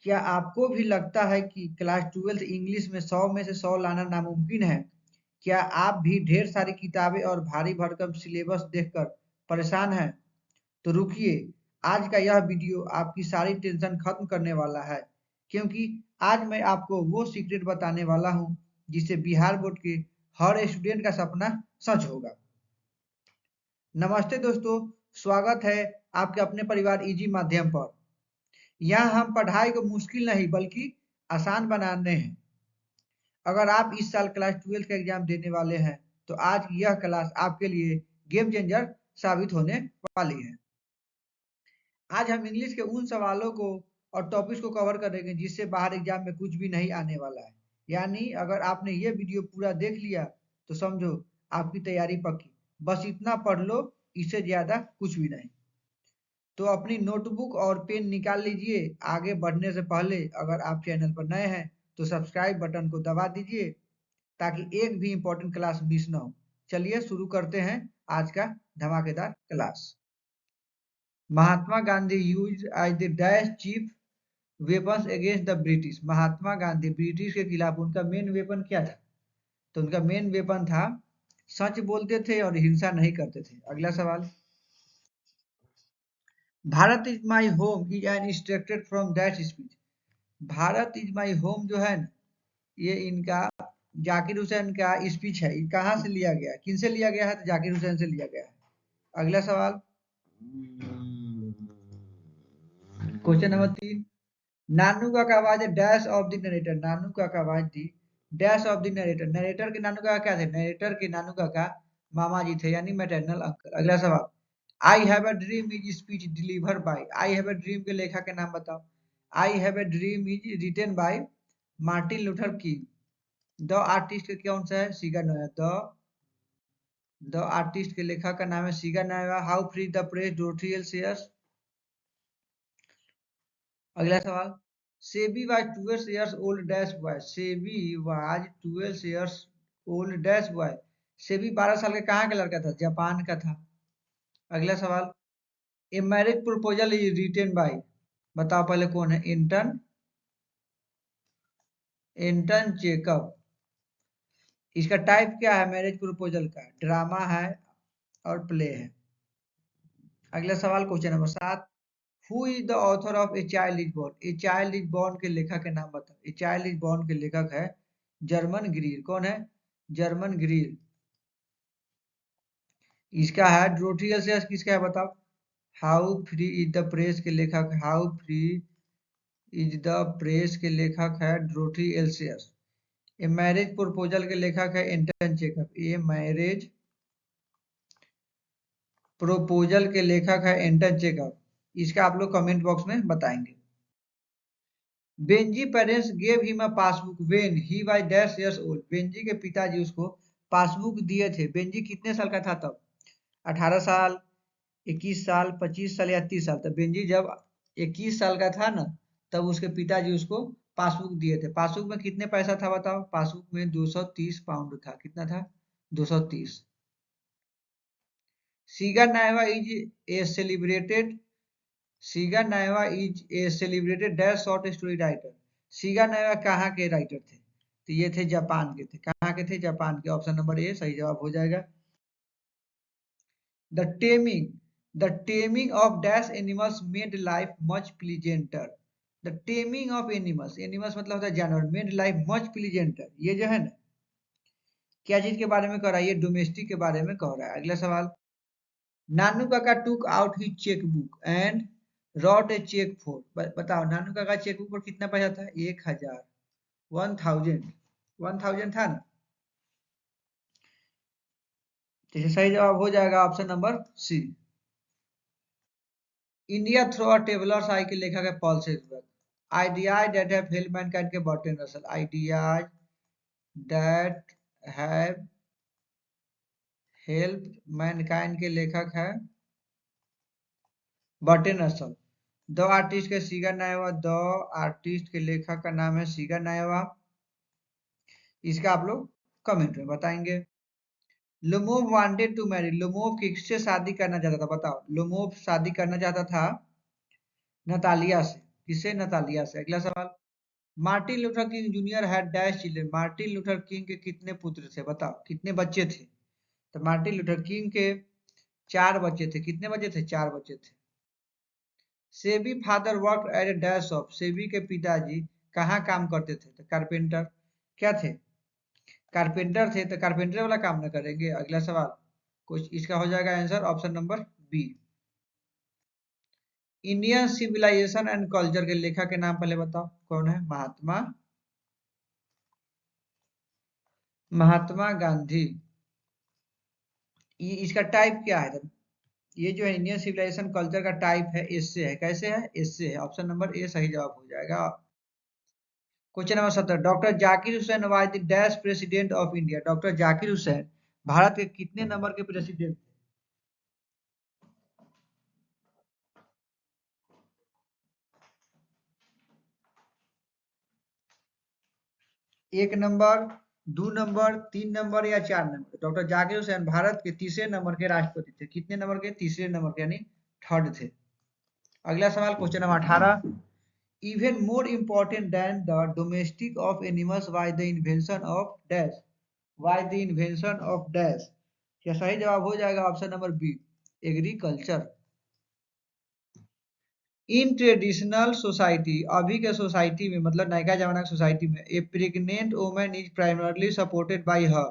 क्या आपको भी लगता है कि क्लास 12th इंग्लिश में 100 में से 100 लाना नामुमकिन है? क्या आप भी ढेर सारी किताबें और भारी भरकम सिलेबस देखकर परेशान हैं? तो रुकिए, आज का यह वीडियो आपकी सारी टेंशन खत्म करने वाला है, क्योंकि आज मैं आपको वो सीक्रेट बताने वाला हूँ जिससे बिहार बोर्ड के हर स्टूडेंट का सपना सच होगा। नमस्ते दोस्तों, स्वागत है आपके अपने परिवार इजी माध्यम पर। यहाँ हम पढ़ाई को मुश्किल नहीं बल्कि आसान बनाने हैं। अगर आप इस साल क्लास 12 का एग्जाम देने वाले हैं, तो आज की यह क्लास आपके लिए गेम चेंजर साबित होने वाली है। आज हम इंग्लिश के उन सवालों को और टॉपिक्स को कवर करेंगे जिससे बाहर एग्जाम में कुछ भी नहीं आने वाला है। यानी अगर आपने ये वीडियो पूरा देख लिया तो समझो आपकी तैयारी पक्की। बस इतना पढ़ लो, इससे ज्यादा कुछ भी नहीं। तो अपनी नोटबुक और पेन निकाल लीजिए। आगे बढ़ने से पहले अगर आप चैनल पर नए हैं तो सब्सक्राइब बटन को दबा दीजिए ताकि एक भी इम्पोर्टेंट क्लास मिस ना हो। चलिए शुरू करते हैं आज का धमाकेदार class. Mahatma Gandhi use as the dash chief weapons against the British. Mahatma Gandhi British के खिलाफ उनका मेन वेपन क्या था? तो उनका मेन वेपन था सच बोलते थे और हिंसा नहीं करते थे। अगला सवाल, Bharat is my home is an extracted from that speech. Bharat is my home जो है ना, ये इनका जाकिर हुसैन का स्पीच है। ये कहाँ से लिया गया है, किन से लिया गया है? तो जाकिर हुसैन से लिया गया है। अगला सवाल, क्वेश्चन नंबर 3, नानू का आवाज डैश ऑफ द नरेटर। नानू का आवाज थी dash of the narrator. Narrator के नानू का क्या थे? नरेटर के नानू का मामा जी थे, यानी मैटरनल अंकल। अगला सवाल, I have a dream is speech deliver by. I have a dream के लेखक के नाम बताओ। I have a dream is written by Martin Luther King. The artist के कौन सा है? सिगा नोया। द आर्टिस्ट के लेखक का नाम है सिगा नोया। How free the press Dorothy L Sayers. अगला सवाल, सेबी was 12 years old dash boy. सेबी was 12 years old dash boy. सेबी 12 साल का कहाँ का लड़का था? जापान का था। अगला सवाल, a marriage proposal is written by. बताओ पहले कौन है? एंटन चेकअप। इसका टाइप क्या है मैरिज प्रपोजल का? ड्रामा है और प्ले है। अगला सवाल, question number 7, who is the author of a child is born. A child is born के लेखक के नाम बताओ। ए चाइल्ड इज बॉर्न के लेखक है जर्मन ग्रीर। कौन है? German Greer. इसका है डोरथी एल सेयर्स। किसका है बताओ? How free is the press के लेखक, how free is the press के लेखक है डोरथी एल सेयर्स। ए मैरिज प्रपोजल के लेखक है एंटन चेकअप। ए मैरिज प्रोपोजल के लेखक है एंटन चेकअप। इसका आप लोग कमेंट बॉक्स में बताएंगे। Benji parents gave him a passbook when he was dash years old. Benji के पिताजी उसको पासबुक दिए थे। बेंजी कितने साल का था तब? 18 साल, 21 साल, 25 साल या 30 साल। तब बेंजी जब 21 साल का था ना, तब उसके पिताजी उसको पासबुक दिए थे। पासबुक में कितने पैसा था बताओ? पासबुक में 230 पाउंड था। कितना था? 230। सीगा नायवा इज ए सेलिब्रेटेड सीगा नायवा is a celebrated dash short story writer. सीगा नायवा कहाँ के राइटर थे? तो ये थे जापान के थे। कहाँ के थे? जापान के। ऑप्शन नंबर ए सही जवाब हो जाएगा। The taming the taming of dash animals made life much pleasanter. The taming of animals, animals मतलब होता है जानवर, मेड लाइफ मच प्लीजेंटर। ये जो है ना, क्या चीज के बारे में कह रहा है? ये डोमेस्टिक के बारे में कह रहा है। अगला सवाल, Nanu Kaka took out he cheque book and wrote a cheque for. बताओ नानू काका चेक बुक पर कितना पैसा था? 1000, 1000 था ना। तो सही जवाब हो जाएगा option number C. India through a traveller's eye के लेखक है पॉल सेजबर्ग। Ideas that have help mankind के Bertrand Russell. Ideas that have help mankind के लेखक है बर्टन रसल। द आर्टिस्ट के सीगा नायवा। द आर्टिस्ट के लेखक का नाम है सीगा नायवा। इसका आप लोग कमेंट में बताएंगे। लुमोव वांटेड टू मैरी। लुमोव किससे शादी करना चाहता था? बताओ। लुमोव शादी करना चाहता था नतालिया से। किससे? नतालिया से। अगला सवाल, Martin Luther King junior had dash children. Martin Luther King के कितने पुत्र थे? बताओ, कितने बच्चे थे? तो मार्टिन लूथर किंग के 4 बच्चे थे। कितने बच्चे थे? 4 बच्चे थे। SEBI father work at A dash of. SEBI के पिताजी कहाँ काम करते थे? तो कारपेंटर। क्या थे? कारपेंटर थे। तो कारपेंटर वाला काम न करेंगे। अगला सवाल, कुछ इसका हो जाएगा answer option number B. Indian civilisation and culture के लेखक के नाम पहले बताओ, कौन है? महात्मा गांधी। ये इसका टाइप क्या है? ये जो है इंडियन सिविलाइजेशन कल्चर का टाइप है एस्से है। कैसे है? एस्से है। ऑप्शन नंबर ए सही जवाब हो जाएगा। Question number 17, doctor Zakir Hussain was the dash president of India. Doctor Zakir Hussain Bharat के कितने नंबर के प्रेसिडेंट थे? 1 नंबर, 2 नंबर, 3 नंबर या 4 नंबर? डॉक्टर जाकिर हुसैन भारत के तीसरे नंबर के राष्ट्रपति थे। कितने नंबर के? तीसरे नंबर के, यानी थर्ड थे। अगला सवाल, question number 18, even more important than the domestic of animals was the invention of dash. Was the invention of dash. क्या सही जवाब हो जाएगा option number B, agriculture. In traditional society, अभी के सोसाइटी में, मतलब नयका जमाना की सोसाइटी में, a pregnant woman is primarily supported by her.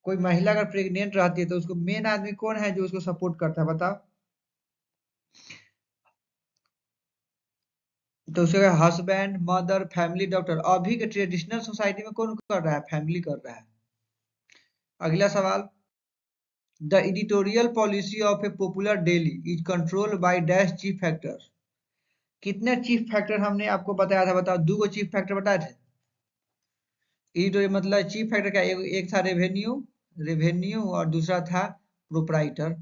कोई महिला अगर प्रेग्नेंट रहती है तो उसको मेन आदमी कौन है जो उसको सपोर्ट करता है? बताओ। तो उसके हस्बैंड, मदर, फैमिली, डॉक्टर। अभी के ट्रेडिशनल सोसाइटी में कौन कर रहा है? फैमिली कर रहा है। अगला सवाल, the editorial policy of A popular daily is controlled by dash chief factors. कितने चीफ फैक्टर हमने आपको बताया था? बताओ, 2 चीफ फैक्टर बताए थे। एडिटोरियल मतलब चीफ फैक्टर क्या? एक था रेवेन्यू, और दूसरा था प्रोपराइटर।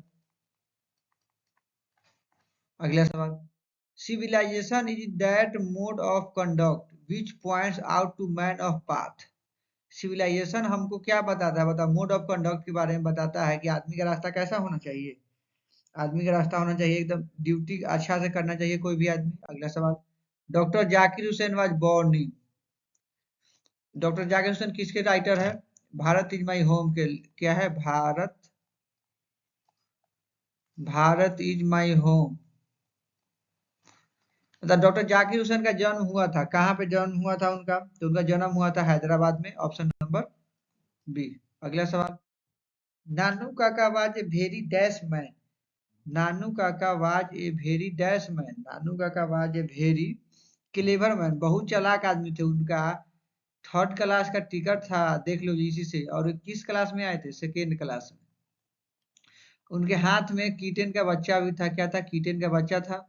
अगला सवाल, civilisation is that mode of conduct which points out to man of path. Civilisation हमको क्या बताता है? बताओ, मोड ऑफ कंडक्ट के बारे में बताता है कि आदमी का रास्ता कैसा होना चाहिए। आदमी का रास्ता होना चाहिए एकदम ड्यूटी अच्छा से करना चाहिए कोई भी आदमी। अगला सवाल, doctor Zakir Hussain was born in. Doctor Zakir Hussain किसके राइटर है? भारत इज माई होम के। क्या है? Bharat is my home. मतलब डॉक्टर जाकिर हुसैन का जन्म हुआ था कहाँ पे? जन्म हुआ था उनका, तो उनका जन्म हुआ था हैदराबाद में। Option number B. अगला सवाल, Nanu Kaka was a very dash man. Nanu Kaka was a very dash man. Nanu Kaka was a very clever man. बहुत चालाक आदमी थे। उनका 3rd क्लास का टिकट था, देख लो इसी से। और किस क्लास में आए थे? 2nd क्लास में। उनके हाथ में कीटन का बच्चा भी था। क्या था? कीटन का बच्चा था।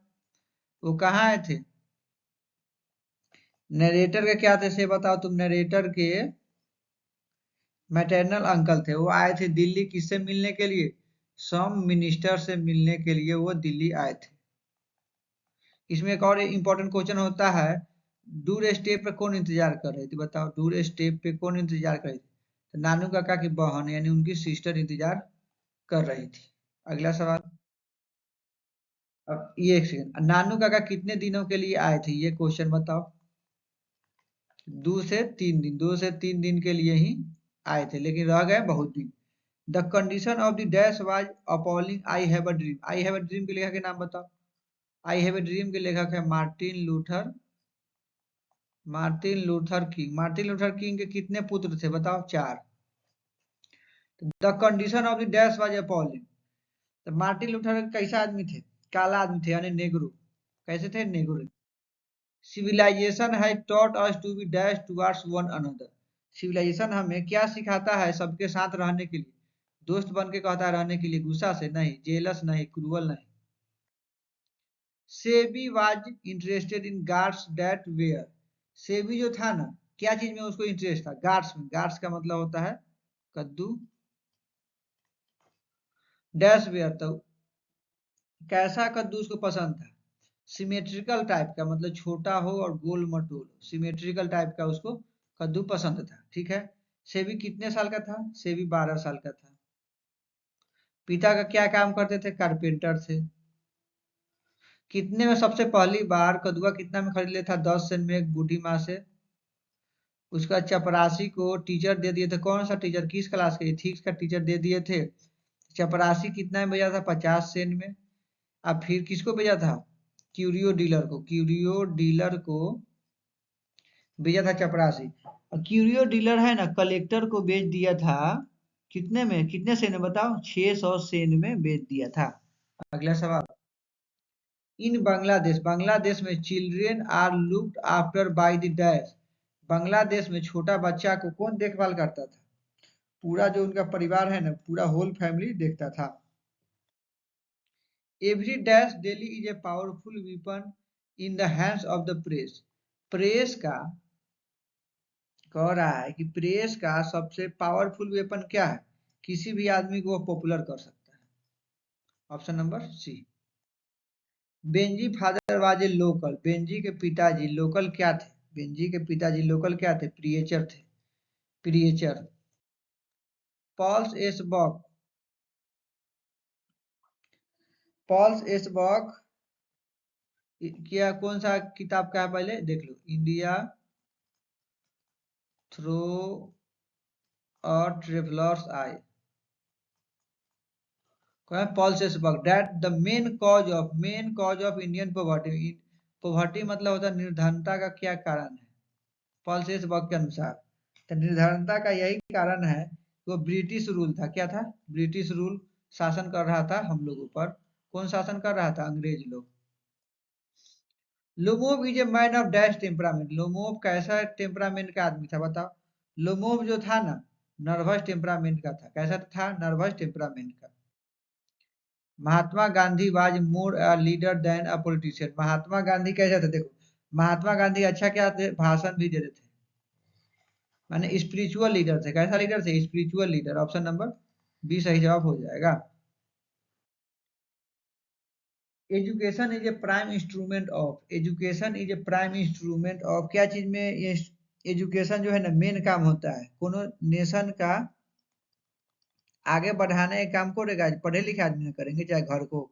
वो कहाँ आए थे? नरेटर के क्या थे से बताओ तुम? नरेटर के मैटरनल अंकल थे। वो आए थे दिल्ली किससे मिलने के लिए? सम मिनिस्टर से मिलने के लिए वो दिल्ली आए थे। इसमें एक और इम्पोर्टेंट क्वेश्चन होता है, डूर स्टेप पे कौन इंतजार कर रही थी? बताओ, डूर स्टेप पे कौन इंतजार कर रही थी? तो नानू काका की बहन यानी उनकी सिस्टर इंतजार कर रही थी। अगला सवाल, अब ये एक सेकंड, नानू काका कितने दिनों के लिए आए थे? ये क्वेश्चन बताओ। 2 से 3 दिन, 2 से 3 दिन के लिए ही आए थे, लेकिन रह गए बहुत दिन। The condition of the dash was appalling. I have a dream. I have a dream के लेखक के नाम बताओ। आई हैव अ ड्रीम के लेखक है Martin Luther king. Martin Luther King के कितने पुत्र थे? बताओ, 4। The condition of the dash was appalling. तो मार्टिन लूथर कैसा आदमी थे? काला आदमी थे, यानी नेग्रो। कैसे थे? नेग्रो। सिविलाइजेशन है taught us to be dash towards one another. Civilisation हमें क्या सिखाता है? सबके साथ रहने के लिए, दोस्त बन के कहता है रहने के लिए, गुस्सा से नहीं, जेलस नहीं, क्रूअल नहीं। Seibei was interested in gourds that were. Seibei जो था ना, क्या चीज में उसको इंटरेस्ट था? गार्ड्स में। गार्ड्स का मतलब होता है कद्दू। डैश वेयर, तो कैसा कद्दू उसको पसंद था? सिमेट्रिकल टाइप का, मतलब छोटा हो और गोल मटोल। सिमेट्रिकल टाइप का उसको कद्दू पसंद था। ठीक है। सेबी कितने साल का था? सेबी 12 साल का था। पिता का क्या काम करते थे? कारपेंटर थे। कितने में सबसे पहली बार कदुआ कितना में खरीद लिया था? 10 सेंट में एक बूढ़ी माँ से। उसका चपरासी को टीचर दे दिए थे। कौन सा टीचर? किस क्लास के? इथिक्स का टीचर दे दिए थे। चपरासी कितना में भेजा था? 50 सेंट में। अब फिर किसको भेजा था? क्यूरियो डीलर को। क्यूरियो डीलर को भेजा था चपरासी। और क्यूरियो डीलर है ना, कलेक्टर को बेच दिया था कितने में? कितने सेन में बताओ? 600 सेन में बेच दिया था। अगला सवाल। इन बांग्लादेश, बांग्लादेश में children are looked after by the dash. Bangladesh में छोटा बच्चा को कौन देखभाल करता था? पूरा जो उनका परिवार है ना, पूरा होल फैमिली देखता था। Every dash daily is a powerful weapon in the hands of the press. Press का कह रहा है कि प्रेस का सबसे पावरफुल वेपन क्या है? किसी भी आदमी को वो पॉपुलर कर सकता है। Option number C. Benjy father was a local. Benjy के पिताजी लोकल क्या थे? बेंजी के पिताजी लोकल क्या थे? प्रिएचर थे। प्रिएचर। पॉल्स एस बॉक। पॉल्स एस बॉक क्या कौन सा किताब का है? पहले देख लो। India through a traveller's eye. पॉल्स एस बॉक that the main cause of Indian poverty. Poverty मतलब होता है निर्धनता का क्या कारण है? पॉल सेसबर्ग के अनुसार तो निर्धनता का यही कारण है कि वो ब्रिटिश रूल था। क्या था? ब्रिटिश रूल शासन कर रहा था हम लोगों पर। कौन शासन कर रहा था? अंग्रेज लोग। Lomov is a man of dash temperament. Lomov कैसा टेम्परामेंट का आदमी था बताओ? लोमोव जो था ना, नर्वस टेम्परामेंट का था। कैसा था? नर्वस टेम्परामेंट का। Mahatma Gandhi was more a leader than a politician. Mahatma Gandhi कैसा था? देखो, महात्मा गांधी अच्छा क्या थे? भाषण भी देते थे। माने स्पिरिचुअल लीडर थे। कैसा लीडर थे? Spiritual leader. Option number B सही जवाब हो जाएगा। Education is a prime instrument of. Education is a prime instrument of क्या चीज में? ये एजुकेशन जो है ना, मेन काम होता है कोनो नेशन का आगे बढ़ाने का काम करेगा पढ़े लिखे आदमी ने करेंगे, चाहे घर को।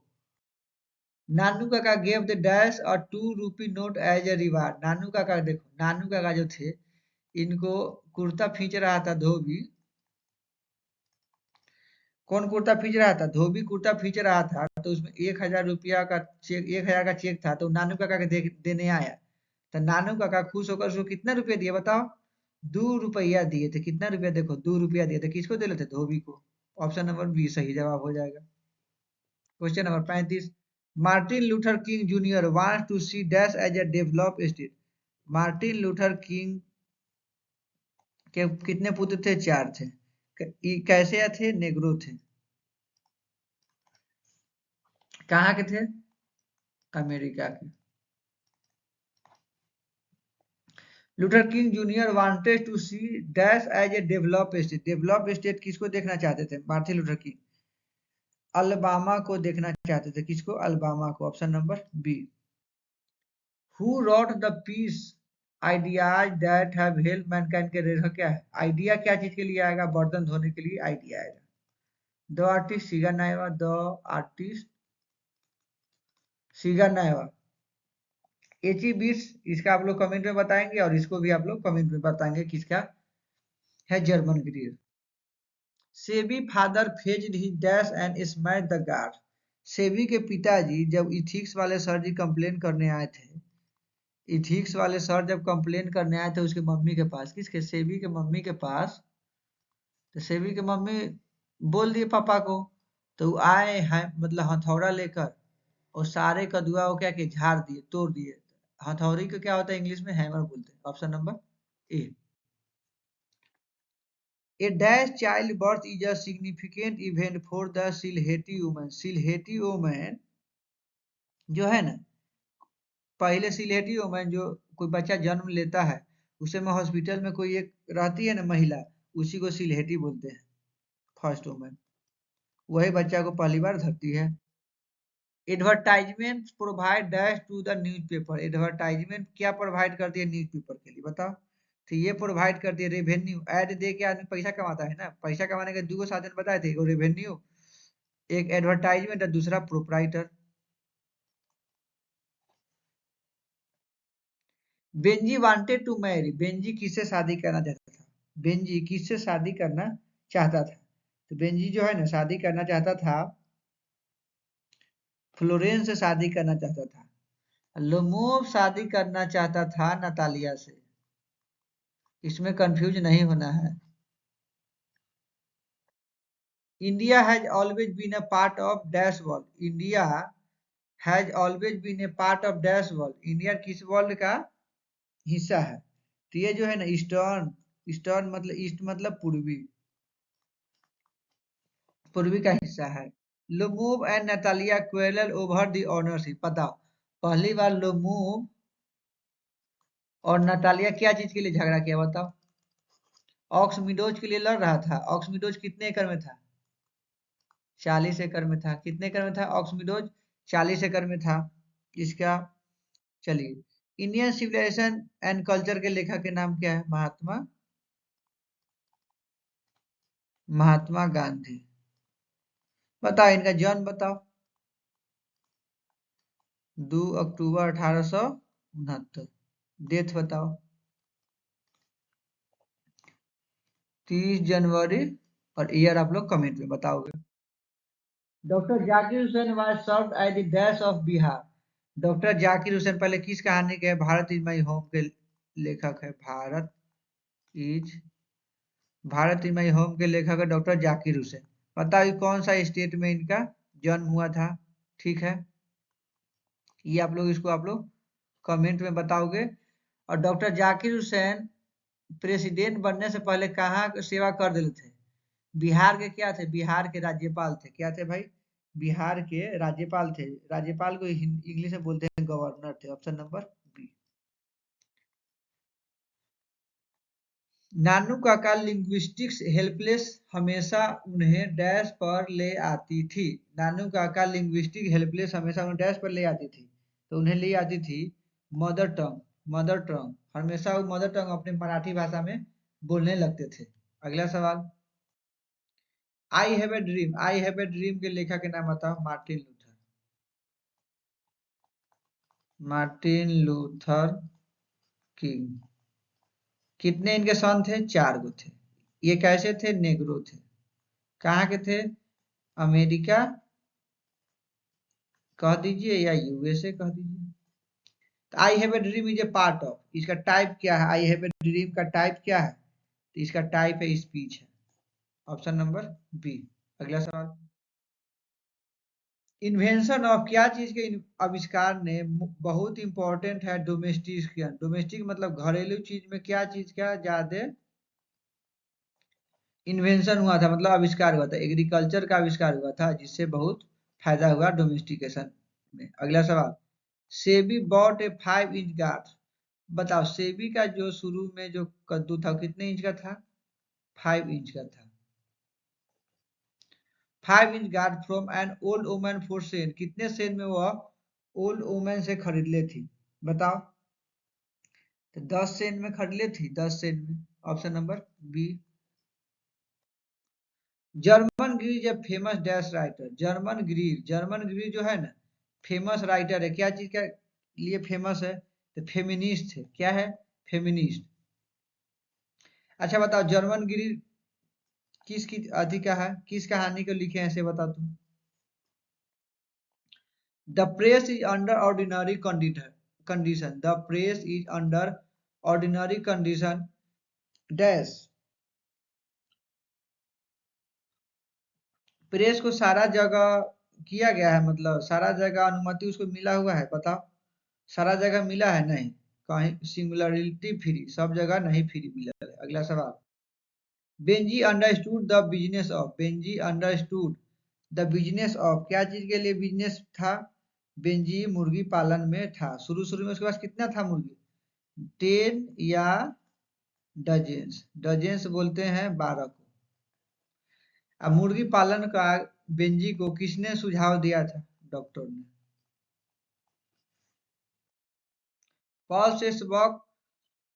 नानू काका गेव द डैश और 2 rupee note as a reward. Nanu Kaka, देखो नानू काका जो थे, इनको कुर्ता खींच रहा था धोबी। कौन कुर्ता खींच रहा था? धोबी कुर्ता खींच रहा था। तो उसमें 1,000 रुपया का चेक, 1,000 का चेक था। तो नानू काका के देने आया। तो नानू काका खुश होकर उसको कितना रुपया दिया बताओ? 2 रुपया दिए थे। कितना रुपया? देखो 2 रुपया दिए थे। किसको दिए थे? धोबी को। ऑप्शन नंबर बी सही जवाब हो जाएगा। Question number 35। Martin Luther King junior wants to see dash as a develop state. Martin Luther King के कितने पुत्र थे? 4 थे। कैसे थे? नेग्रो थे। कहाँ के थे? अमेरिका के। Luther King junior wanted to see dash as a develop state. Develop state किसको देखना चाहते थे? मार्टिन लूथर किंग अलबामा को देखना चाहते थे। किसको? अलबामा को। Option number B. Who wrote the piece ideas that have help mankind के रेखा क्या है? आइडिया क्या चीज के लिए आएगा? बर्तन धोने के लिए आइडिया आएगा। The artist Shiga नायवा। The artist Shiga नायवा। Aichi beats, इसका आप लोग कमेंट में बताएंगे और इसको भी आप लोग कमेंट में बताएंगे किसका है। Germaine Greer. Seibei father faced he dash and smashed the gourd. Seibei के पिताजी जब इथिक्स वाले सर जी कंप्लेन करने आए थे, इथिक्स वाले सर जब कंप्लेन करने आए थे उसके मम्मी के पास, किसके? सेबी के मम्मी के पास। तो सेबी के मम्मी बोल दिए पापा को। तो वो आए हैं मतलब हथौड़ा लेकर, और सारे कदुआ को क्या किए? झाड़ दिए, तोड़ दिए। हथौड़ी को क्या होता है इंग्लिश में? हैमर बोलते हैं। Option number A. A dash childbirth is a significant event for the Sylheti woman. Sylheti woman जो है ना, पहले सिलहेटी वुमन जो कोई बच्चा जन्म लेता है, उसे में हॉस्पिटल में कोई एक रहती है ना महिला, उसी को सिलहेटी बोलते हैं। फर्स्ट वुमन वही बच्चा को पहली बार धरती है। Advertisement provide dash to the newspaper. Advertisement क्या प्रोवाइड करती है न्यूज़पेपर के लिए बताओ? तो ये प्रोवाइड करती है रेवेन्यू। ऐड दे के आदमी पैसा कमाता है ना। पैसा कमाने के दो साधन बताए थे, एक रेवेन्यू, एक एडवर्टाइजमेंट और दूसरा proprietor. Benjy wanted to marry, Benjy किससे शादी करना चाहता था? बेंजी किससे शादी करना चाहता था? तो बेंजी जो है ना शादी करना चाहता था, फ्लोरेंस से शादी करना चाहता था। लोमोव शादी करना चाहता था नतालिया से। इसमें कंफ्यूज नहीं होना है। India has always been a part of dash world, India has always been a part of dash world, India किस वर्ल्ड का हिस्सा है? तो ये जो है ना ईस्टर्न, ईस्टर्न मतलब ईस्ट मतलब पूर्वी, पूर्वी का हिस्सा है। लोमूव and Natalia quarrel over the ownership, बताओ पहली बार लोमूव और नतालिया क्या चीज के लिए झगड़ा किया बताओ? ऑक्समिडोज के लिए लड़ रहा था। ऑक्समिडोज कितने एकड़ में था? 40 एकड़ में था। कितने एकड़ में था ऑक्समिडोज? 40 एकड़ में था। इसका चलिए, इंडियन सिविलाइजेशन एंड कल्चर के लेखक के नाम क्या है? महात्मा, महात्मा गांधी। बताओ इनका जन्म बताओ। 2 अक्टूबर 1869। डेथ बताओ। 30 जनवरी। और ईयर आप लोग कमेंट में बताओगे। Doctor Zakir Hussain was served at the dash of Bihar, doctor Zakir Hussain पहले किस कहानी के भारत इज माई होम के लेखक है? Is Bharat is my home के लेखक है डॉक्टर जाकिर हुसैन। बताओ ये कौन सा स्टेट में इनका जन्म हुआ था? ठीक है, ये आप लोग इसको आप लोग कमेंट में बताओगे। और डॉक्टर जाकिर हुसैन प्रेसिडेंट बनने से पहले कहाँ सेवा कर देते थे? बिहार के क्या थे? बिहार के राज्यपाल थे। क्या थे भाई? बिहार के राज्यपाल थे। राज्यपाल को इंग्लिश में बोलते हैं गवर्नर थे। Option number B. नानू काका लिंग्विस्टिक्स हेल्पलेस हमेशा उन्हें डैश पर ले आती थी। नानू काका लिंग्विस्टिक हेल्पलेस हमेशा उन्हें डैश पर ले आती थी। तो उन्हें ले आती थी मदर टंग, मदर टंग। हमेशा वो मदर टंग अपने मराठी भाषा में बोलने लगते थे। अगला सवाल, I have a dream, I have a dream के लेखक के नाम बताओ? Martin Luther, Martin Luther king. कितने इनके सन थे? 4 गो थे। ये कैसे थे? नेग्रो थे। कहाँ के थे? अमेरिका कह दीजिए या यूएसए कह दीजिए। I have a dream is a part of, इसका टाइप क्या है? आई हैव ए ड्रीम का टाइप क्या है? तो इसका टाइप है स्पीच है। Option number B. अगला सवाल, इन्वेंशन ऑफ क्या चीज के आविष्कार ने बहुत इंपॉर्टेंट है डोमेस्टिक, डोमेस्टिक मतलब घरेलू चीज में क्या चीज का ज्यादा इन्वेंशन हुआ था, मतलब आविष्कार हुआ था? एग्रीकल्चर का आविष्कार हुआ था जिससे बहुत फायदा हुआ डोमेस्टिकेशन में। अगला सवाल, सेबी बॉट ए 5 इंच गार्ड, बताओ सेबी का जो शुरू में जो कद्दू था कितने इंच का था? 5 इंच का था। 5 inch guard from an old woman for sale, कितने सेल में वह ओल्ड वुमन से खरीद ले थी? बताओ। तो 10 सेंट में खरीद ले थी, 10 सेंट में। Option number B. Germaine Greer is a famous dash writer, Germaine Greer, Germaine Greer जो है ना फेमस राइटर है। क्या चीज के लिए फेमस है? तो फेमिनिस्ट है। क्या है? फेमिनिस्ट। अच्छा बताओ जर्मन ग्रीर किस की अधिक का है? किस कहानी को लिखे हैं ऐसे बताओ तुम? The press is under ordinary condition, the press is under ordinary condition dash, press को सारा जगह किया गया है, मतलब सारा जगह अनुमति उसको मिला हुआ है? बताओ। सारा जगह मिला है? नहीं, कहीं सिंगुलरिटी फ्री, सब जगह नहीं फ्री मिला है। अगला सवाल, Benji understood the business of, Benji understood the business of क्या चीज के लिए बिजनेस था? बेंजी मुर्गी पालन में था। शुरू शुरू में उसके पास कितना था मुर्गी? 10 या डजेंस, डजेंस बोलते हैं 12 को। अब मुर्गी पालन का बेंजी को किसने सुझाव दिया था? डॉक्टर ने। पॉल सेसबॉक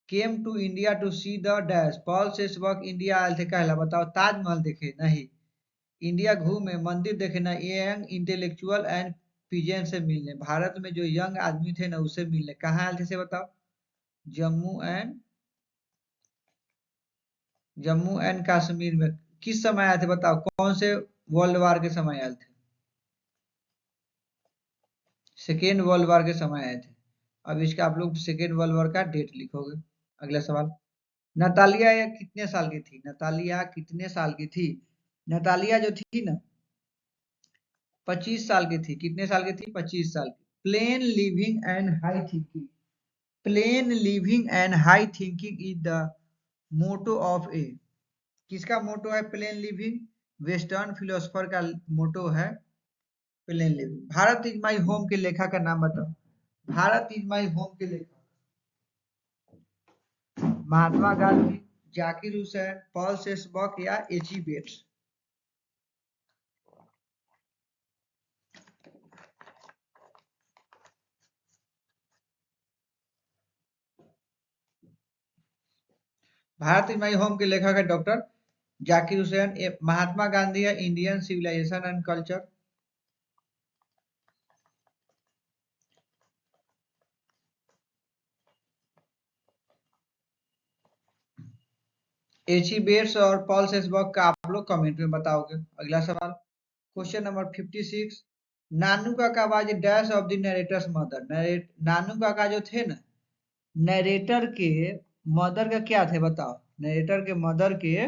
came to India to see the dash, Paul सेसबॉक इंडिया आए थे कहला, बताओ ताजमहल देखे? नहीं। इंडिया घूमे, मंदिर देखे ना, यंग इंटेलेक्चुअल एंड पीजेंट से मिलने, भारत में जो यंग आदमी थे ना उससे मिलने। कहाँ आए थे से बताओ? जम्मू एंड कश्मीर में किस समय आए थे बताओ, कौन से वर्ल्ड वार के समय आए थे? सेकेंड वर्ल्ड वॉर के समय आए थे। अब इसका आप लोग सेकेंड वर्ल्ड वॉर का डेट लिखोगे। अगला सवाल, नतालिया ये कितने साल की थी? नतालिया कितने साल की थी? नतालिया जो थी ना 25 साल की थी। कितने साल की थी? 25 साल की। Plain living and high thinking, plain living and high thinking is the motto of a, किसका मोटो है प्लेन लिविंग? वेस्टर्न फिलोसफर का मोटो है plane living. Bharat is my home के लेखक का नाम बताओ। भारत इज माई होम के लेखक महात्मा गांधी, जाकिर हुसैन, पॉल सेसबॉक या H E Bates? Bharat is my home के लेखक है डॉक्टर जाकिर हुसैन। महात्मा गांधी है Indian civilisation and culture. H E Bates और पॉल सेसबॉक का आप लोग कमेंट में बताओगे। अगला सवाल, question number 56, Nanu Kaka was dash of the narrator's mother. Nanu Kaka जो थे ना, नरेटर के मदर का क्या थे बताओ? नरेटर के मदर के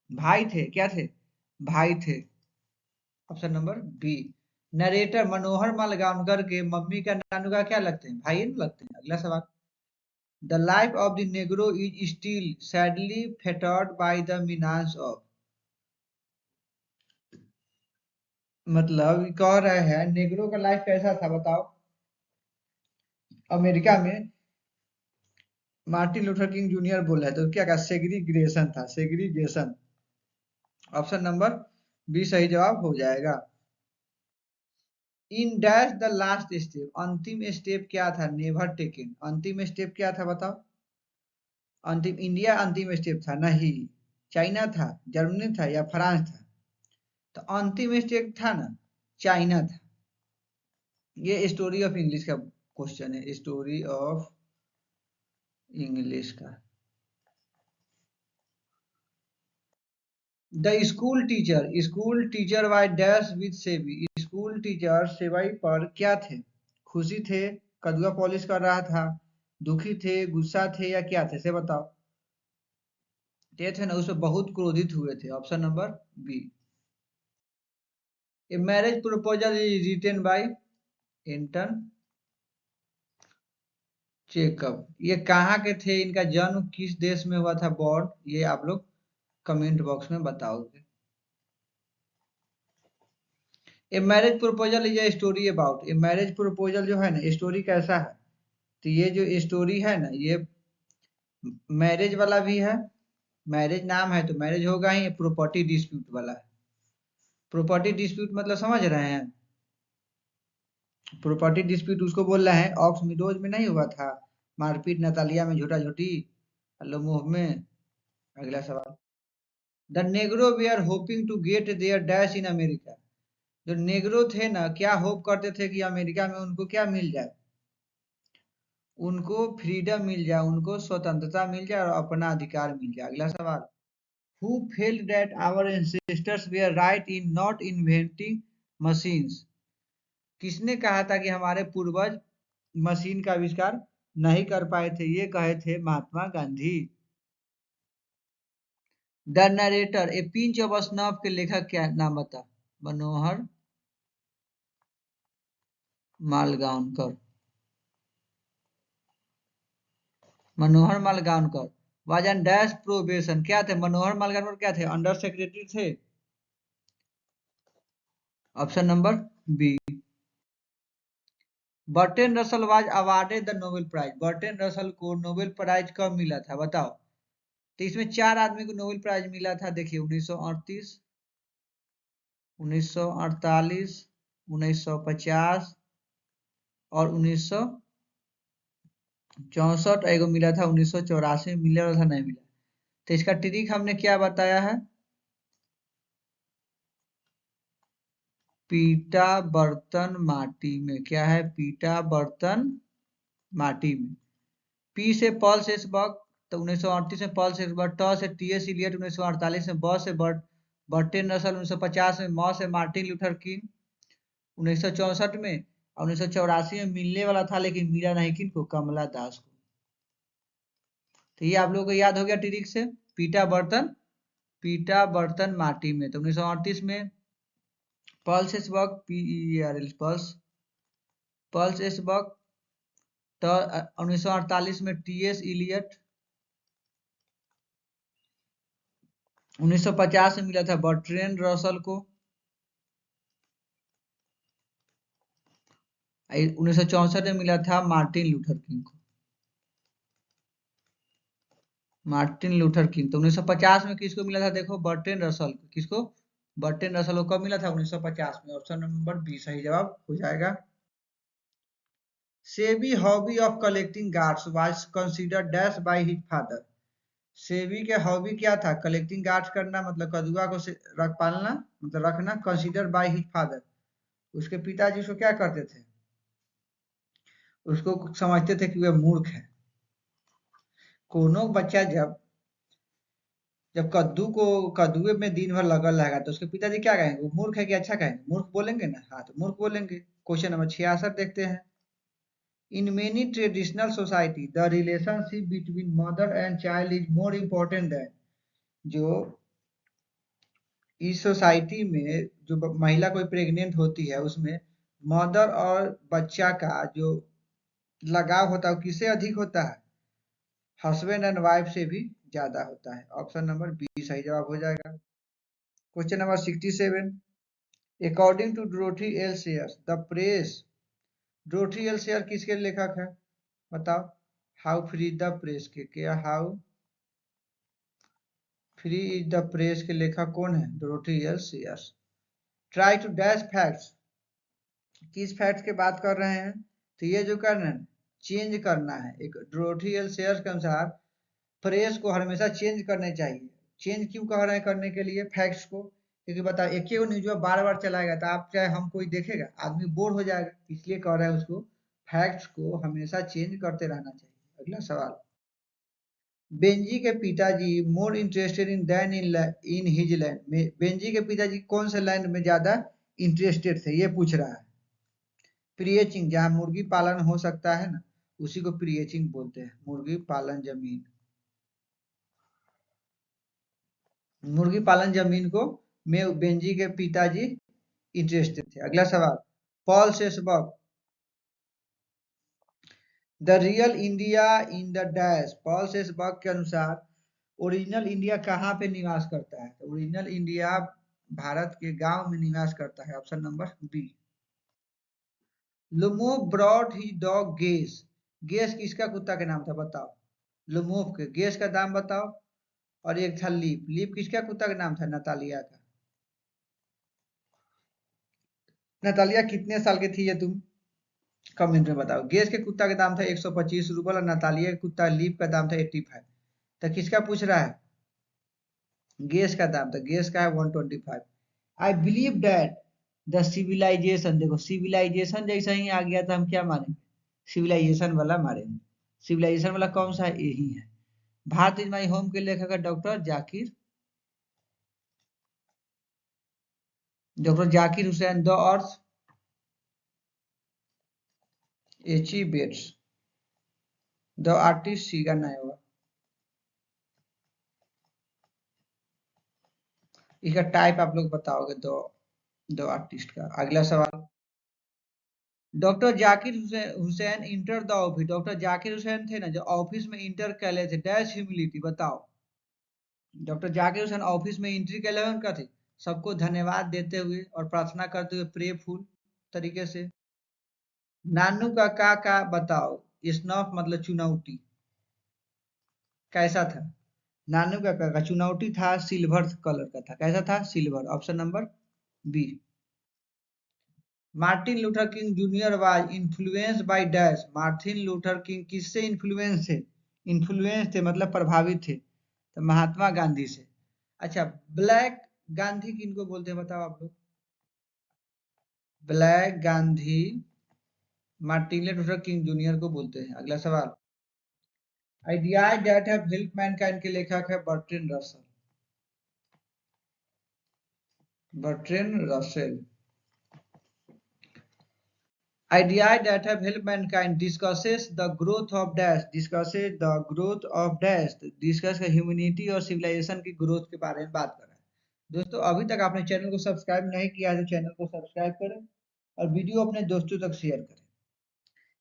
भाई थे, क्या थे? भाई थे। Option number B. Narrator Manohar Malgaonkar के मम्मी का नानू का क्या लगते हैं? भाई लगते हैं। अगला सवाल, the life of the Negro is still sadly fettered by the menace of, मतलब कह रहे हैं नेग्रो का लाइफ कैसा था बताओ? अमेरिका में मार्टिन लूथर किंग जूनियर बोला है तो क्या कहा? सेग्रीग्रेशन था, सेग्रीगेशन। ऑप्शन नंबर बी सही जवाब हो जाएगा। In dash the last step, अंतिम स्टेप क्या था? नेवर टेकन, अंतिम स्टेप क्या था बताओ? अंतिम, इंडिया अंतिम स्टेप था नहीं, चाइना था, जर्मनी था या फ्रांस था? तो अंतिम स्टेप था ना चाइना था। ये स्टोरी ऑफ इंग्लिश का क्वेश्चन है, स्टोरी ऑफ इंग्लिश का। The school teacher why dash with Seibei, school teacher Seibei पर क्या थे? खुशी थे, कदुआ पॉलिश कर रहा था, दुखी थे, गुस्सा थे या क्या थे से बताओ? ये थे ना उसमें बहुत क्रोधित हुए थे। Option number B. A marriage proposal is written by Anton Chekhov. ये कहाँ के थे? इनका जन्म किस देश में हुआ था बॉर्न? ये आप लोग कमेंट बॉक्स में बताओगे। ए marriage proposal is a story about, A marriage proposal जो है ना स्टोरी कैसा है? तो ये जो स्टोरी है ना ये मैरिज वाला भी है, मैरिज नाम है तो मैरिज होगा ही, प्रॉपर्टी डिस्प्यूट वाला है। प्रॉपर्टी डिस्प्यूट मतलब समझ रहे हैं? प्रॉपर्टी डिस्प्यूट उसको बोल रहे हैं ऑक्स मिडोज में नहीं हुआ था मारपीट, नतालिया में झूठा झूठी, हेलो मुंह में। अगला सवाल, the Negro they are hoping to get their dash in America, जो नेग्रो थे ना क्या होप करते थे कि अमेरिका में उनको क्या मिल जाए? उनको फ्रीडम मिल जाए, उनको स्वतंत्रता मिल जाए और अपना अधिकार मिल जाए। अगला सवाल, who felt that our ancestors were right in not inventing machines, किसने कहा था कि हमारे पूर्वज मशीन का आविष्कार नहीं कर पाए थे? ये कहे थे Mahatma Gandhi. The narrator a pinch of snuff के लेखक क्या नाम बता? Manohar Malgaonkar. Manohar Malgaonkar was on dash probation, क्या थे मनोहर मालगांवकर? क्या थे? अंडर सेक्रेटरी थे। Option number B. Bertrand Russell was awarded the Nobel prize, Bertrand Russell को नोबेल प्राइज कब मिला था बताओ? तो इसमें 4 आदमी को नोबेल प्राइज मिला था, देखिए 1938, 1948, 1950 और 1964। एगो मिला था 1984 में, मिला था नहीं मिला? तो इसका ट्रिक हमने क्या बताया है? पीटा बर्तन माटी में, क्या है? पीटा बर्तन माटी में। पी से पॉल सेसबर्ग तो 1938 में पॉल सेसबर्ग, ट से टी.एस. इलियट 1948 में, ब से बर्ट्रेंड रसल 1950 में, म से मार्टिन लूथर किंग 1964 में, और 1984 में मिलने वाला था लेकिन मिला नहीं किनको, कमला दास को। तो ये आप लोगों को याद हो गया ट्रिक से। पीटा बर्तन माटी में, तो 1938 में पॉल सेसबर्ग, PERL पल्स एसबर्ग, 1948 में टी.एस. इलियट, 1950 में मिला था बर्ट्रेंड रसल को, 1964 में मिला था मार्टिन लूथर किंग को। तो 1950 में किसको मिला था देखो, बर्ट्रेंड रसल को। किसको? बर्ट्रेंड रसल को। कब मिला था? 1950 में। ऑप्शन नंबर बी सही जवाब हो जाएगा। SEBI hobby of collecting guards was considered dash by his father. SEBI के हॉबी क्या था? कलेक्टिंग गार्ड्स करना, मतलब कदुआ को रख पालना, मतलब रखना। कंसीडर बाय हिज फादर, उसके पिताजी उसको क्या करते थे? उसको समझते थे कि वह मूर्ख है। कोनो बच्चा जब जब कद्दुए में दिन भर लगल रहेगा तो उसके पिताजी क्या कहेंगे? वो मूर्ख है कि अच्छा कहेंगे? मूर्ख बोलेंगे ना। हाँ, तो मूर्ख बोलेंगे। क्वेश्चन नंबर 66 देखते हैं। In many traditional society the relationship between mother and child is more important then. जो इस सोसाइटी में जो महिला कोई प्रेग्नेंट होती है, उसमें मदर और बच्चा का जो लगाव होता है, वो किससे अधिक होता है? हस्बैंड एंड वाइफ से भी ज्यादा होता है। ऑप्शन नंबर बी सही जवाब हो जाएगा। Question number 67। According to Dorothy L Sayers the press. Dorothy L Sayer किसके लेखक है? बताओ। हाउ फ्री द प्रेस के क्या how free is the press के लेखक कौन है? Dorothy L Sayers. Try to dash facts, किस फैक्ट्स के बात कर रहे हैं? तो ये जो करना है, चेंज करना है। एक डोरोथी एल शेयर्स के अनुसार प्रेस को हमेशा चेंज करने चाहिए। चेंज क्यों कह रहे हैं करने के लिए फैक्ट्स को? क्योंकि बताओ, एक ही न्यूज बार बार चलाएगा तो आप चाहे हम कोई देखेगा, आदमी बोर हो जाएगा। इसलिए कह रहे हैं उसको फैक्ट्स को हमेशा चेंज करते रहना चाहिए। अगला सवाल। बेंजी के पिताजी more interested in than in his land. Benjy के पिताजी कौन से लैंड में ज्यादा इंटरेस्टेड थे, ये पूछ रहा है। प्रियचिंग, जहाँ मुर्गी पालन हो सकता है ना, उसी को प्रियचिंग बोलते हैं। मुर्गी पालन जमीन, मुर्गी पालन जमीन को में बेंजी के पिताजी इंटरेस्टेड थे। अगला सवाल। Paul Sesberg the real India in the dash. Paul Sesberg के अनुसार ओरिजिनल इंडिया कहाँ पे निवास करता है? तो ओरिजिनल इंडिया भारत के गांव में निवास करता है। Option number B. Lumov brought he dog Gess. Gess किसका कुत्ता के नाम था? बताओ। लुमोव के। गेस का नाम बताओ। और एक था लीप। लीप किसका कुत्ता का नाम था? नतालिया का। नतालिया कितने साल की थी ये तुम कमेंट में बताओ। गेस के कुत्ता का दाम था 125 रूबल और नतालिया के कुत्ता लीप का दाम था 85। तो किसका पूछ रहा है? गेस का दाम। तो गेस का है 125। I believe that the civilisation, देखो सिविलाइजेशन जैसा ही आ गया था, हम क्या मारेंगे? सिविलाइजेशन वाला मारेंगे। सिविलाइजेशन वाला कौन सा है? यही है। भारत इज माई होम के लेखक है doctor Zakir Hussain. The Earth H E Bates. The artist Shiga Naoya. इसका टाइप आप लोग बताओगे। दो आर्टिस्ट का। अगला सवाल। Doctor Zakir Hussain enter the office. Doctor Zakir Hussain थे ना, जो ऑफिस में इंटर कैले थे, डैश ह्यूमिलिटी। बताओ। डॉक्टर जाकिर हुसैन ऑफिस में एंट्री कैले का थे, सबको धन्यवाद देते हुए और प्रार्थना करते हुए प्रेफुल तरीके से। नानू का बताओ। स्नफ मतलब चुनौती। कैसा था? नानू का चुनौती था, सिल्वर कलर का था। कैसा था? Silver. Option number B. Martin Luther King junior was influenced by dash. Martin Luther King किससे इन्फ्लुएंस थे? इन्फ्लुएंस थे मतलब प्रभावित थे, तो महात्मा गांधी से। अच्छा, ब्लैक गांधी किनको बोलते हैं बताओ आप लोग? Black Gandhi Martin Luther King junior को बोलते हैं। अगला सवाल। Ideas that have helped Mankind के लेखक है Bertrand Russell. Bertrand Russell. Ideas that have helped mankind discusses the growth of dash, discusses the growth of dash, discuss humanity और civilisation की ग्रोथ के बारे में बात कर रहा है। दोस्तों अभी तक आपने चैनल को सब्सक्राइब नहीं किया है तो चैनल को सब्सक्राइब करें और वीडियो अपने दोस्तों तक शेयर करें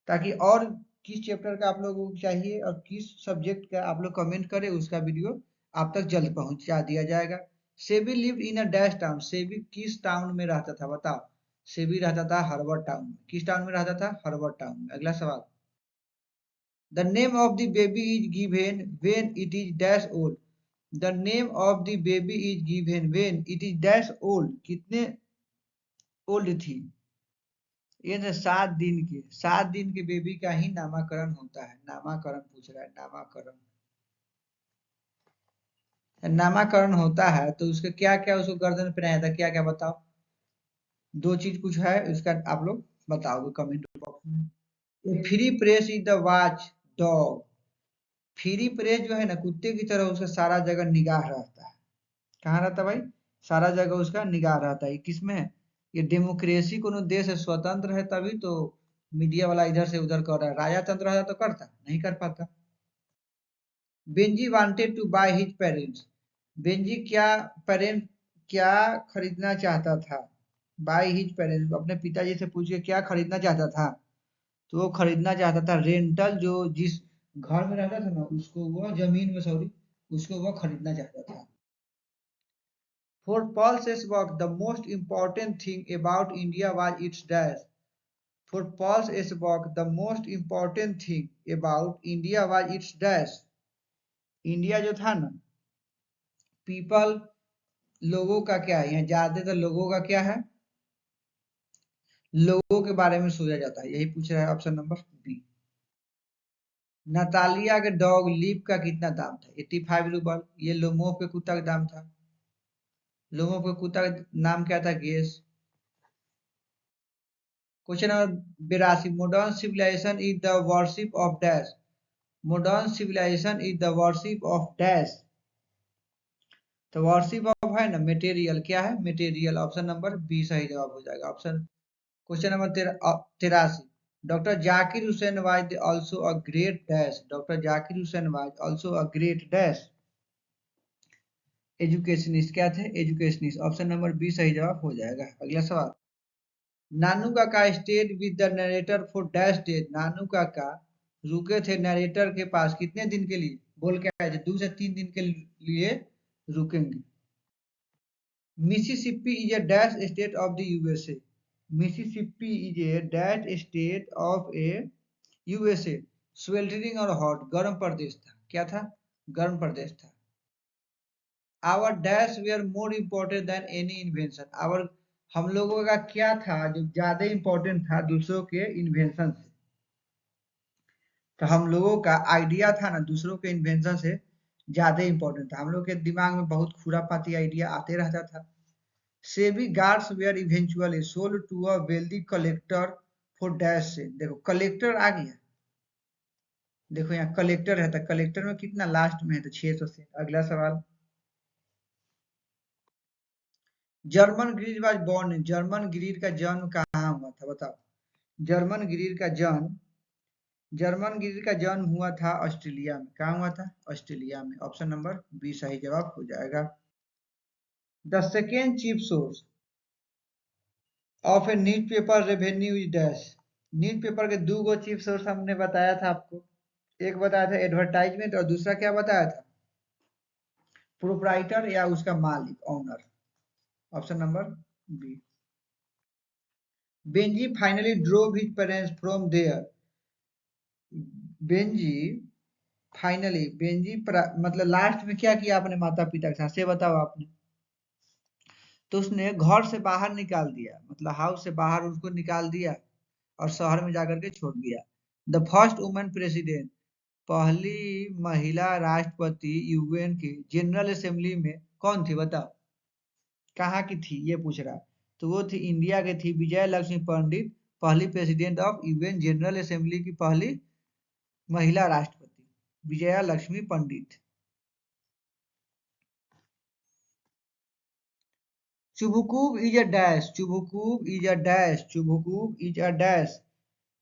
ताकि और किस चैप्टर का आप लोगों को चाहिए और किस सब्जेक्ट का आप लोग कमेंट करें उसका वीडियो आप तक जल्द पहुंचा दिया जाएगा। SEBI live in a dash town, SEBI किस टाउन में रहता था बताओ? सेबी रहता था हार्वर्ड टाउन में। किस टाउन में रहता था? हार्वर्ड टाउन में। अगला सवाल, the name of the baby is given when it is dash old. The name of the baby is given when it is dash old, कितने ओल्ड थी? ये ना 7 दिन के, 7 दिन के बेबी का ही नामकरण होता है। नामकरण पूछ रहा है, नामकरण। नामकरण होता है तो उसके क्या क्या उसको गर्दन पे पहनाया था, क्या क्या बताओ? 2 चीज कुछ है उसका, आप लोग बताओगे कमेंट बॉक्स में। Free press is the watch dog. Free press जो है ना कुत्ते की तरह उसका सारा जगह निगाह रहता है। कहाँ रहता है भाई? सारा जगह उसका निगाह रहता है। किसमें है? ये डेमोक्रेसी कोनो देश है, स्वतंत्र है तभी तो मीडिया वाला इधर से उधर कर रहा है। राजा तंत्र रहता तो करता नहीं, कर पाता। Benjy wanted to buy his parents. Benjy क्या पेरेंट क्या खरीदना चाहता था? बाय हिज पेरेंट्स, अपने पिताजी से पूछ के क्या खरीदना चाहता था? तो वो खरीदना चाहता था रेंटल, जो जिस घर में रहता था ना उसको, वो जमीन में सॉरी, उसको वो खरीदना चाहता था। For Paul Sesbach, the most important thing about India was its dash. For Paul Sesbach, the most important thing about India was its dash. India जो था ना, पीपल लोगों का क्या है? यहाँ ज्यादातर लोगों का क्या है? लोगों के बारे में सोचा जाता है। यही पूछ रहा है ऑप्शन नंबर बी। नतालिया के डॉग लीप का कितना दाम था? 85 रूपल। ये लोमोव के कुत्ता का दाम था। लोमोव के कुत्ता का नाम क्या था? Guess. Question number 82, modern civilisation is the worship of dash. Modern civilisation is the worship of dash. तो वर्शिप ऑफ है ना मटेरियल, क्या है? मटेरियल। ऑप्शन नंबर बी सही जवाब हो जाएगा। Option question number 83, doctor Zakir Hussain was also a great dash. Doctor Zakir Hussain was also a great dash educationist. क्या थे? एजुकेशनिस्ट। ऑप्शन नंबर बी सही जवाब हो जाएगा। अगला सवाल, Nanu Kaka stayed with the narrator for dash days. Nanu Kaka रुके थे नरेटर के पास कितने दिन के लिए? बोल के आए थे 2 से 3 दिन के लिए रुकेंगे। Mississippi is a dash state of the USA. Mississippi is a dash state of a USA. Sweltering और हॉट, गर्म प्रदेश था। क्या था? गर्म प्रदेश था। Our dash were more important than any invention. Our, हम लोगों का क्या था जो ज्यादा इम्पोर्टेंट था दूसरों के इन्वेंशन से? तो हम लोगों का आइडिया था ना दूसरों के इन्वेंशन से ज्यादा इम्पोर्टेंट था। हम लोग के दिमाग में बहुत खुरापाती आइडिया आते रहता था। Seibei gourds were eventually sold to a wealthy collector for dash से। देखो कलेक्टर आ गया। देखो यहाँ कलेक्टर है तो कलेक्टर में कितना लास्ट में है? तो 600 से। अगला सवाल, Germaine Greer was born. Germaine Greer का जन्म कहाँ हुआ था बताओ? जर्मन ग्रीड का जन्म, जर्मन ग्रीड का जन्म हुआ था ऑस्ट्रेलिया में। कहाँ हुआ था? ऑस्ट्रेलिया में। ऑप्शन नंबर बी सही जवाब हो जाएगा। The second chief source of A newspaper revenue is dash. Newspaper के 2 चीफ सोर्स हमने बताया था आपको। एक बताया था एडवर्टाइजमेंट और दूसरा क्या बताया था? प्रोप्राइटर या उसका मालिक, owner. Option number B. Benjy finally drove his parents from there. Benjy finally, Benjy मतलब लास्ट में क्या किया अपने माता पिता के साथ से बताओ आपने? तो उसने घर से बाहर निकाल दिया, मतलब हाउस से बाहर उसको निकाल दिया और शहर में जाकर के छोड़ दिया। द फर्स्ट वुमेन प्रेसिडेंट, पहली महिला राष्ट्रपति यूएन की जनरल असेंबली में कौन थी बताओ? कहाँ की थी ये पूछ रहा है। तो वो थी इंडिया की थी विजय लक्ष्मी पंडित, पहली president of UN general assembly की पहली महिला राष्ट्रपति। विजया लक्ष्मी पंडित। चुबुकूब इज अ डैश, चुबुकूब इज अ डैश, चुबुकूब इज अ डैश।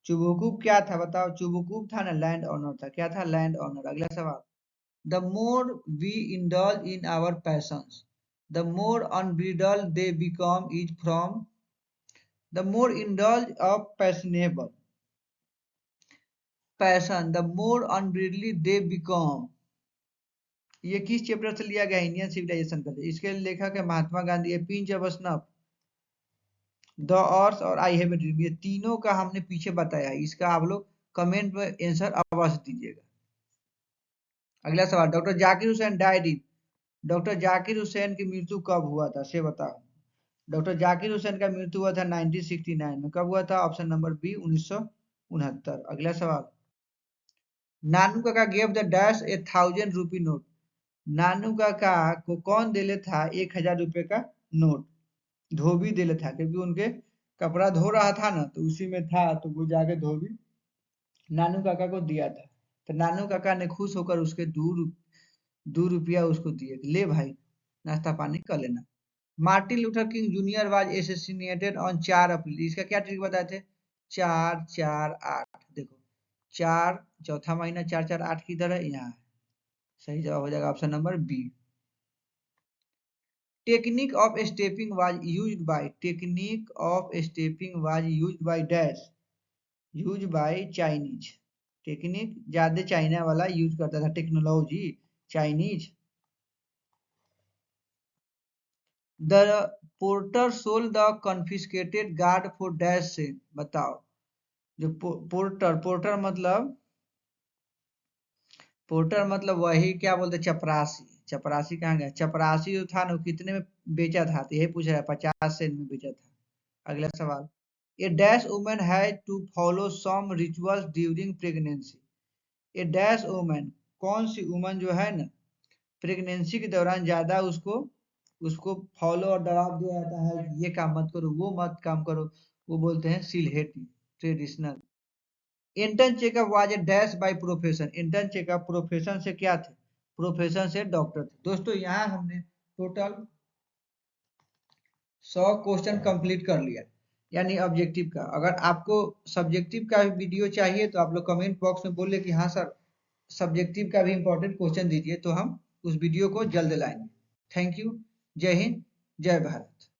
चुबुकूब क्या था बताओ? चुबुकूब था ना, लैंड ऑनर था। क्या था? Land owner. अगला सवाल। The more we indulge in our passions, the more unbridled they become is from the more indulge of passionable passion, the more unbridled they become. ये किस चैप्टर से लिया गया? इंडियन सिविलाइजेशन का। इसके लेखक है Mahatma Gandhi. Pinch of snuff, the earth और आई हैव ए ड्रीम, ये तीनों का हमने पीछे बताया। इसका आप लोग कमेंट में आंसर अवश्य दीजिएगा। अगला सवाल। Doctor Zakir Hussain died in, doctor Zakir Hussain की मृत्यु कब हुआ था से बताओ। डॉक्टर जाकिर हुसैन का मृत्यु हुआ था 1969 में। कब हुआ था? Option number B 1969। अगला सवाल। Nanu Kaka gave the dash a 1000 rupee note, Nanu Kaka को कौन देले था 1000 रुपए का नोट? धोबी देले था, क्योंकि उनके कपड़ा धो रहा था ना, तो उसी में था, तो वो जाके धोबी नानू काका को दिया था। तो नानू काका ने खुश होकर उसके 2 रुपया उसको दिए, ले भाई नाश्ता पानी कर लेना। Martin Luther King junior was assassinated on 4 अप्रैल, इसका क्या ट्रिक बताए थे? 4 4 8। देखो 4, चौथा महीना 4 4 8 किधर है? यहाँ है। सही जवाब हो जाएगा option number B. Technique of stepping was used by, technique of stepping was used by dash, use by Chinese. Technique ज्यादा चाइना वाला यूज करता था, technology Chinese. The porter sold the confiscated gourd for dash से, बताओ। जो porter, porter मतलब वही क्या बोलते, चपरासी। चपरासी कहाँ गया? चपरासी जो था ना, वो कितने में बेचा था? तो यही पूछ रहा है, 50 सेंट में बेचा था। अगला सवाल। A dash women has to follow some rituals during pregnancy, a dash women, कौन सी वुमन जो है ना, प्रेगनेंसी के दौरान ज्यादा उसको उसको फॉलो और दबाव दिया जाता है, ये काम मत करो, वो मत काम करो, वो बोलते हैं Sylheti, traditional. Intern checkup was a dash by profession, intern checkup profession से क्या थे? प्रोफेशन से डॉक्टर थे। दोस्तों यहाँ हमने टोटल 100 क्वेश्चन कंप्लीट कर लिया, यानी ऑब्जेक्टिव का। अगर आपको सब्जेक्टिव का भी वीडियो चाहिए तो आप लोग कमेंट बॉक्स में बोले कि हाँ सर सब्जेक्टिव का भी इंपॉर्टेंट क्वेश्चन दीजिए, तो हम उस वीडियो को जल्द लाएंगे। Thank you. जय हिंद, जय भारत।